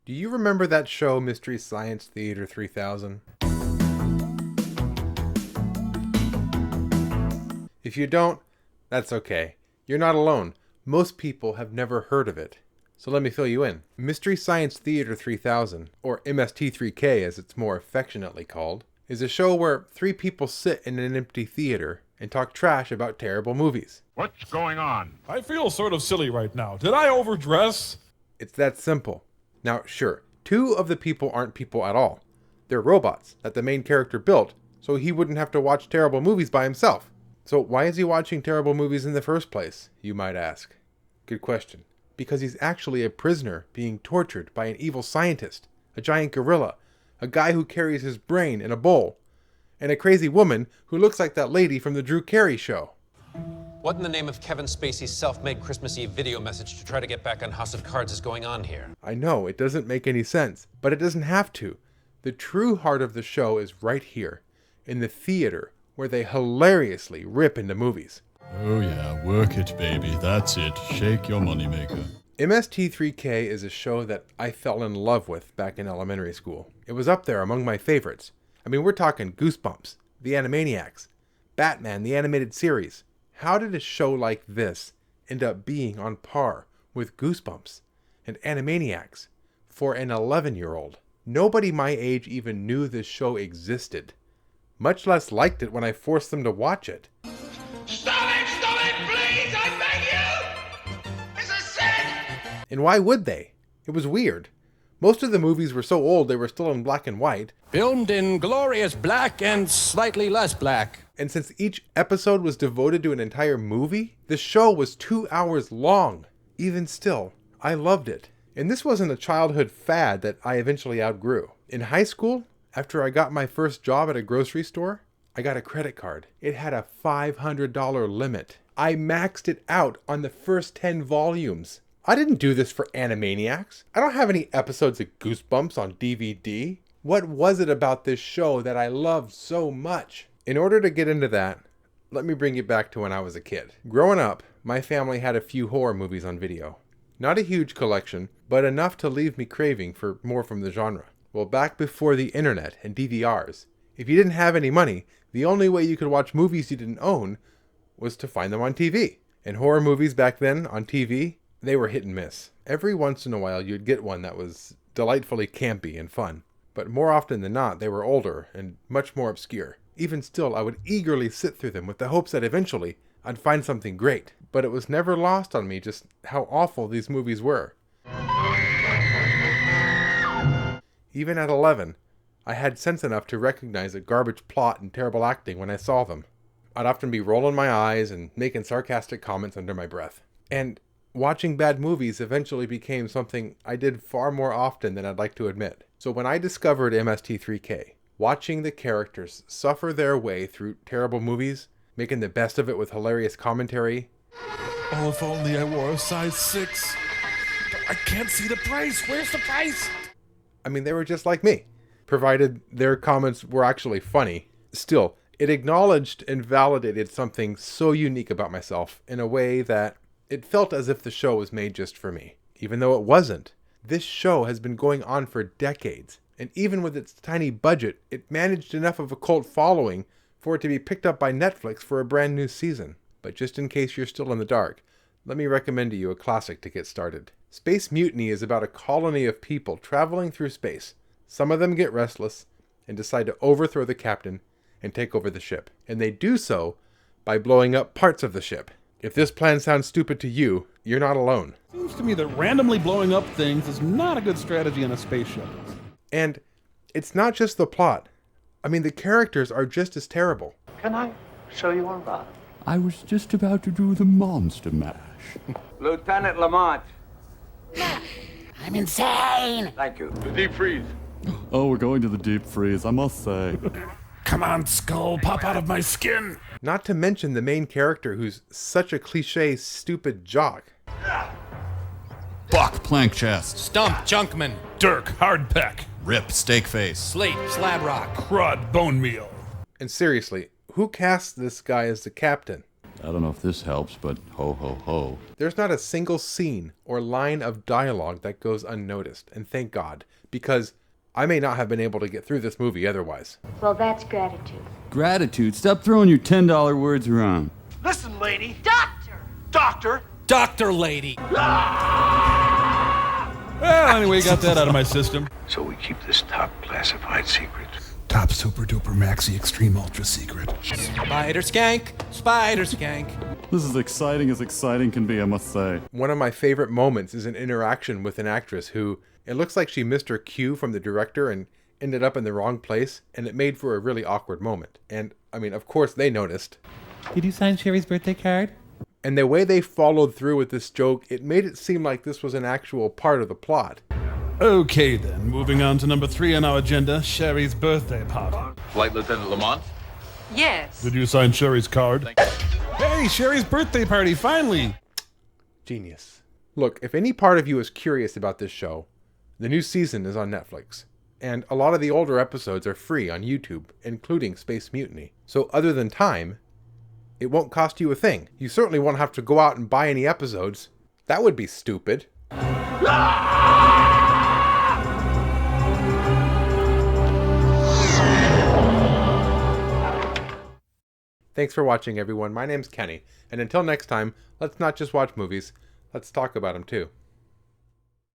Do you remember that show, Mystery Science Theater 3000? If you don't, that's okay. You're not alone. Most people have never heard of it. So let me fill you in. Mystery Science Theater 3000, or MST3K as it's more affectionately called, is a show where three people sit in an empty theater and talk trash about terrible movies. What's going on? I feel sort of silly right now. Did I overdress? It's that simple. Now, sure, two of the people aren't people at all. They're robots that the main character built so he wouldn't have to watch terrible movies by himself. So why is he watching terrible movies in the first place, you might ask? Good question. Because he's actually a prisoner being tortured by an evil scientist, a giant gorilla, a guy who carries his brain in a bowl, and a crazy woman who looks like that lady from the Drew Carey Show. What in the name of Kevin Spacey's self-made Christmas Eve video message to try to get back on House of Cards is going on here? I know, it doesn't make any sense, but it doesn't have to. The true heart of the show is right here, in the theater, where they hilariously rip into movies. Oh yeah, work it, baby. That's it. Shake your moneymaker. MST3K is a show that I fell in love with back in elementary school. It was up there among my favorites. I mean, we're talking Goosebumps, The Animaniacs, Batman, the animated series. How did a show like this end up being on par with Goosebumps and Animaniacs for an 11-year-old? Nobody my age even knew this show existed, much less liked it when I forced them to watch it. Stop it, please, I beg you! It's a sin! And why would they? It was weird. Most of the movies were so old they were still in black and white. Filmed in glorious black and slightly less black. And since each episode was devoted to an entire movie, the show was 2 hours long. Even still, I loved it. And this wasn't a childhood fad that I eventually outgrew. In high school, after I got my first job at a grocery store, I got a credit card. It had a $500 limit. I maxed it out on the first 10 volumes. I didn't do this for Animaniacs. I don't have any episodes of Goosebumps on DVD. What was it about this show that I loved so much? In order to get into that, let me bring you back to when I was a kid. Growing up, my family had a few horror movies on video. Not a huge collection, but enough to leave me craving for more from the genre. Well, back before the internet and DVRs, if you didn't have any money, the only way you could watch movies you didn't own was to find them on TV. And horror movies back then on TV, they were hit and miss. Every once in a while you'd get one that was delightfully campy and fun. But more often than not, they were older and much more obscure. Even still, I would eagerly sit through them with the hopes that eventually I'd find something great. But it was never lost on me just how awful these movies were. Even at 11, I had sense enough to recognize a garbage plot and terrible acting when I saw them. I'd often be rolling my eyes and making sarcastic comments under my breath. And watching bad movies eventually became something I did far more often than I'd like to admit. So when I discovered MST3K, watching the characters suffer their way through terrible movies, making the best of it with hilarious commentary. Oh, if only I wore a size 6. I can't see the price. Where's the price? I mean, they were just like me, provided their comments were actually funny. Still, it acknowledged and validated something so unique about myself in a way that it felt as if the show was made just for me, even though it wasn't. This show has been going on for decades, and even with its tiny budget, it managed enough of a cult following for it to be picked up by Netflix for a brand new season. But just in case you're still in the dark, let me recommend to you a classic to get started. Space Mutiny is about a colony of people traveling through space. Some of them get restless and decide to overthrow the captain and take over the ship. And they do so by blowing up parts of the ship. If this plan sounds stupid to you, you're not alone. Seems to me that randomly blowing up things is not a good strategy on a spaceship. And it's not just the plot. I mean, the characters are just as terrible. Can I show you around? I was just about to do the monster mash. Lieutenant Lamont. I'm insane! Thank you. The deep freeze. Oh, we're going to the deep freeze, I must say. Come on, Skull, pop out of my skin. Not to mention the main character who's such a cliche, stupid jock. Buck, plank chest. Stump, Junkman. Dirk, Hardpeck. Rip, steak face. Slate, Slab Rock. Crud, Bone Meal. And seriously, who cast this guy as the captain? I don't know if this helps, but ho ho ho. There's not a single scene or line of dialogue that goes unnoticed, and thank God, because I may not have been able to get through this movie otherwise. Well, that's gratitude. Gratitude? Stop throwing your $10 words around. Listen, lady. Doctor! Doctor. Doctor lady. Well, anyway, got that out of my system. So we keep this top classified secret. Top super duper maxi extreme ultra secret. Spider skank. Spider skank. This is exciting can be, I must say. One of my favorite moments is an interaction with an actress who, it looks like she missed her cue from the director and ended up in the wrong place, and it made for a really awkward moment. And, I mean, of course they noticed. Did you sign Sherry's birthday card? And the way they followed through with this joke, it made it seem like this was an actual part of the plot. Okay then, moving on to number 3 on our agenda, Sherry's birthday party. Flight Lieutenant Lamont? Yes. Did you sign Sherry's card? Hey, Sherry's birthday party, finally! Genius. Look, if any part of you is curious about this show, the new season is on Netflix. And a lot of the older episodes are free on YouTube, including Space Mutiny. So other than time, it won't cost you a thing. You certainly won't have to go out and buy any episodes. That would be stupid. Thanks for watching, everyone. My name's Kenny. And until next time, let's not just watch movies, let's talk about them too.